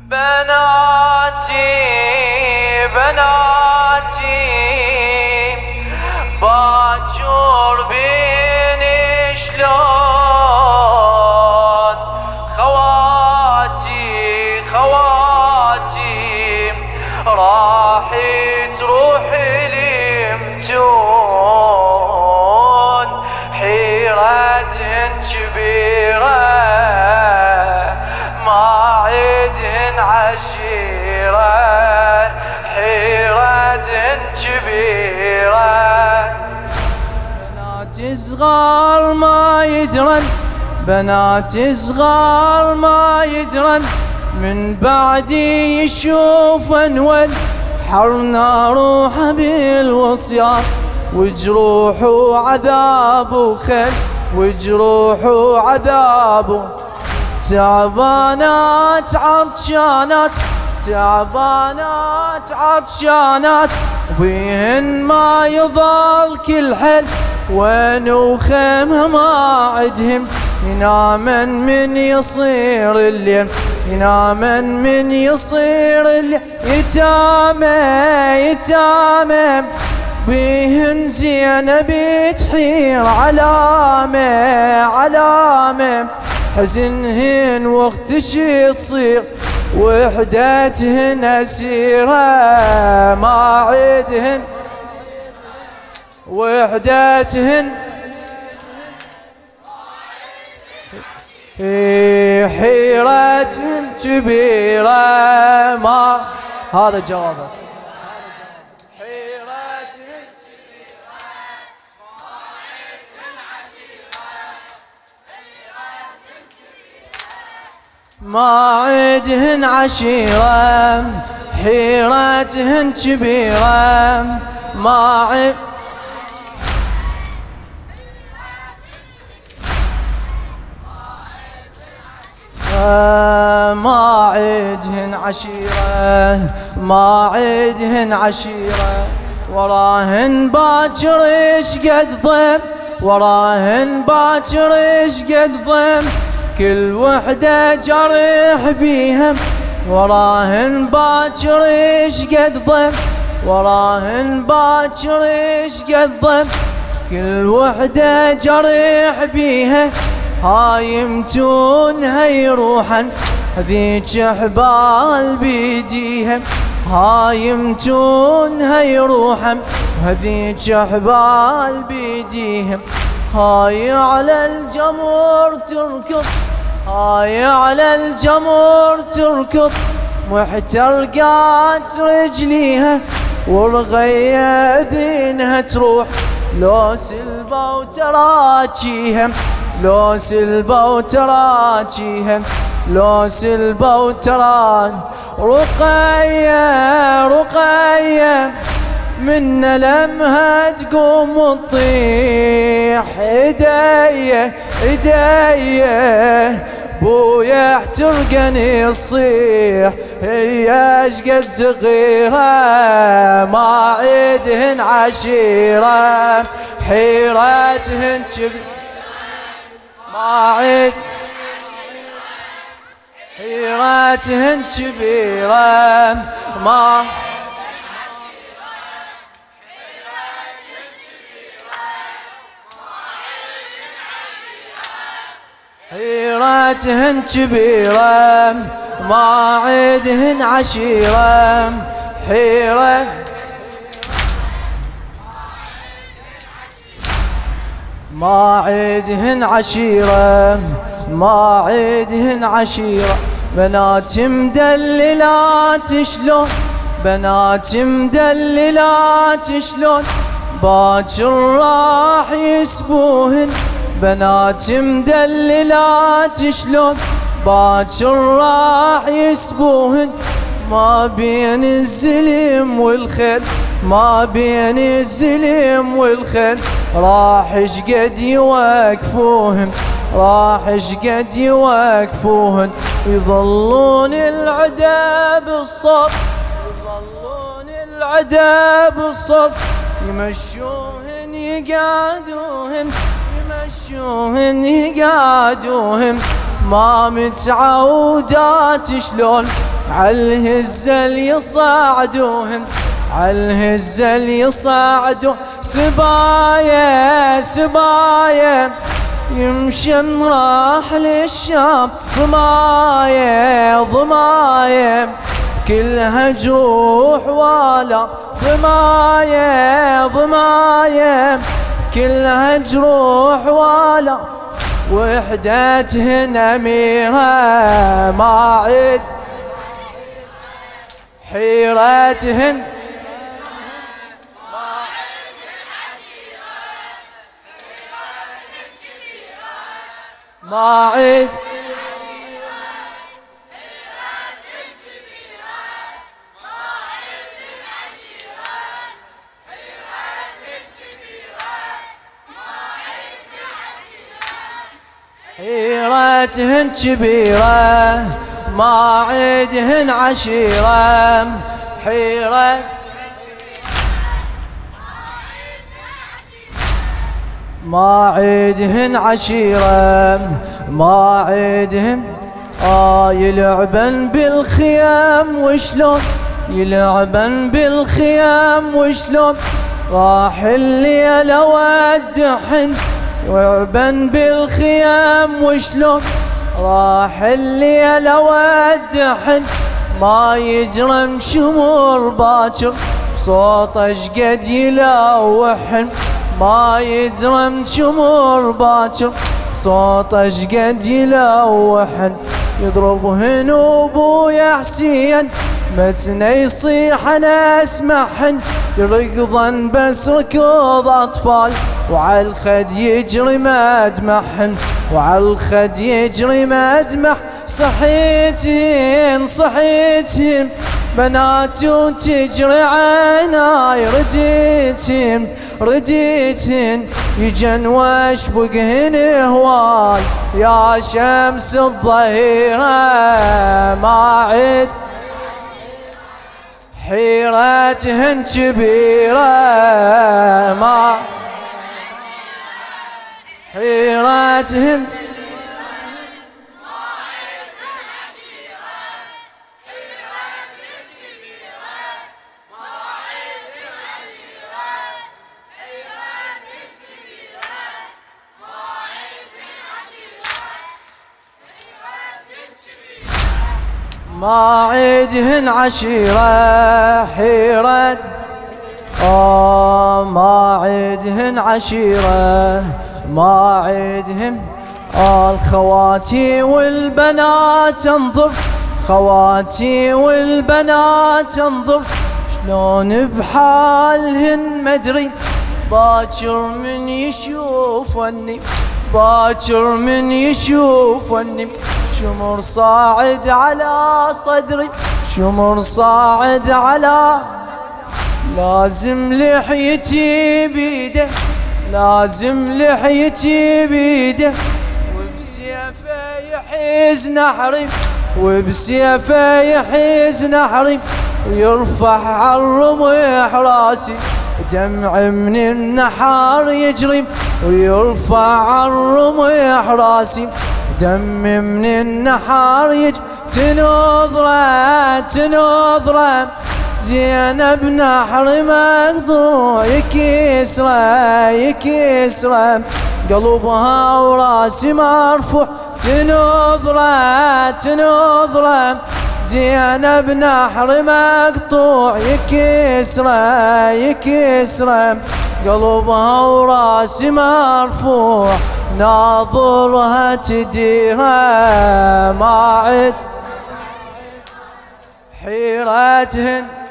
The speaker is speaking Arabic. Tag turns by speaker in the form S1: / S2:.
S1: بناتي بناتي باجر بين شلون خواتي خواتي راحي تروحي لمتون حيرتهن كبيرة ما عيدهن عشيرة حيرتهن كبيرة بنات صغار ما يدرن بنات صغار ما يدرن من بعدي يشوفن والحرنا روحه بالوصيات وجروح وعذاب وخل وجروح وعذاب تعبانات عطشانات تعبانات عطشانات بيهن ما يضل كل حل وين وخيمها ما عدهم ينامن من يصير الليل ينامن من يصير الليل يتامى يتامى بيهن زينب تحير علامة علامة حزنهن وقت شي تصير وحدتهن أسيرة ما عيدهن وحدتهن حيرتهن كبيرة ما هذا جوابه ما عيدهن عشيرة حيرتهن كبيرة ما عيد ما عيدهن عشيرة ما عيدهن عشيرة وراهن باكر ايش قد ضيم وراهن باكر ايش قد ضيم كل وحدة جرح بيهم وراهن باكر ايش قد ضيم وراهن باكر ايش قد ضيم كل وحدة جرح بيها هاي يمتون هاي روحن هذيك حبال بيديهم هاي يمتون هاي روحن هذيك حبال بيديهم هاي على الجمر تركض هاي على الجمر تركض محترقات رجليها والغية اذنها تروح لو سلبا وتراجيهم لو سلبا وتراجيهم لو سلبا وتراجيهم رقية رقية من لمها تقوم وتطيح ايديه ايديه بويا احترقني الصيح هي اشقد صغيرة ما عيدهن عشيرة حيرتهن ما عيد حيرتهن كبيرة ما حيرتهن كبيرة ما عيدهن عشيرة حيرة ما عيدهن عشيرة ما عيدهن عشيرة بنات مدللات شلون بنات مدللات شلون باكر راح يسبوهن بنات مدللات شلون باكر راح يسبوهن ما بين الزلم والخيل ما بين الزلم والخيل راح شقد يوقفوهن راح شقد يوقفوهن يظلون العدا بالصف يظلون العدا بالصف يمشوهن يقعدوهن يمشوهن يقعدوهن ما متعودات شلون عالهزل يصعدوهن عالهزل يصعدوا سبايا سبايا يمشن راح للشام ضمايا ضمايا كلها جروح ولا ضمايا ضمايا كلها جروح ولا وحدتهن أميرة ما عد حيرتهن ما عد حيرتهن كبيرة ما عدهن عشيرة حيرة ما عدهن عشيرة ما عدهن يلعبن بالخيام وشلون يلعبن بالخيام وشلون راح الليل ودحن يلعبن بالخيام وشلون راح الليل ودحن ما يجرم شمر باكر صوته شقد يلوحن ما يجرم شمر باكر صوته شقد يلوحن يضربهن ابويا حسين متنا يصيح انا اسمعهن يركضن بس ركض اطفال وعالخد يجري مدمحن وعالخد يجري مدمح صحيتهن صحيتهن بنات وتجري عيناي رديتهن رديتهن يجن واشبقهن هواي يا شمس الظهيرة ما عد حيرتهن كبيرة ما حيرتهن ما عدهن عشيرة حيرة ما عدهن عشيرة ما عدهن الخواتي والبنات انظر خواتي والبنات انظر شلون بحالهن مدري باكر من يشوفني باكر من يشوفني شمر صاعد على صدري شمر صاعد على لازم لحيتي بيده لازم لحيتي بيده وبسيفه يحيز نحري وبسيفه يحيز نحري ويرفع عالرمح راسي دمع من النحار يجري ويرفع عالرمح راسي دم من النحار يجري تنظره تنظره زينب نحر مقطوع يكسره يكسره قلبها وراسي مرفوع تنظره تنظره زينب نحر مقطوع يكسره يكسره قلبها وراسي مرفوع ناظرها تديرها ما عد حيرتهن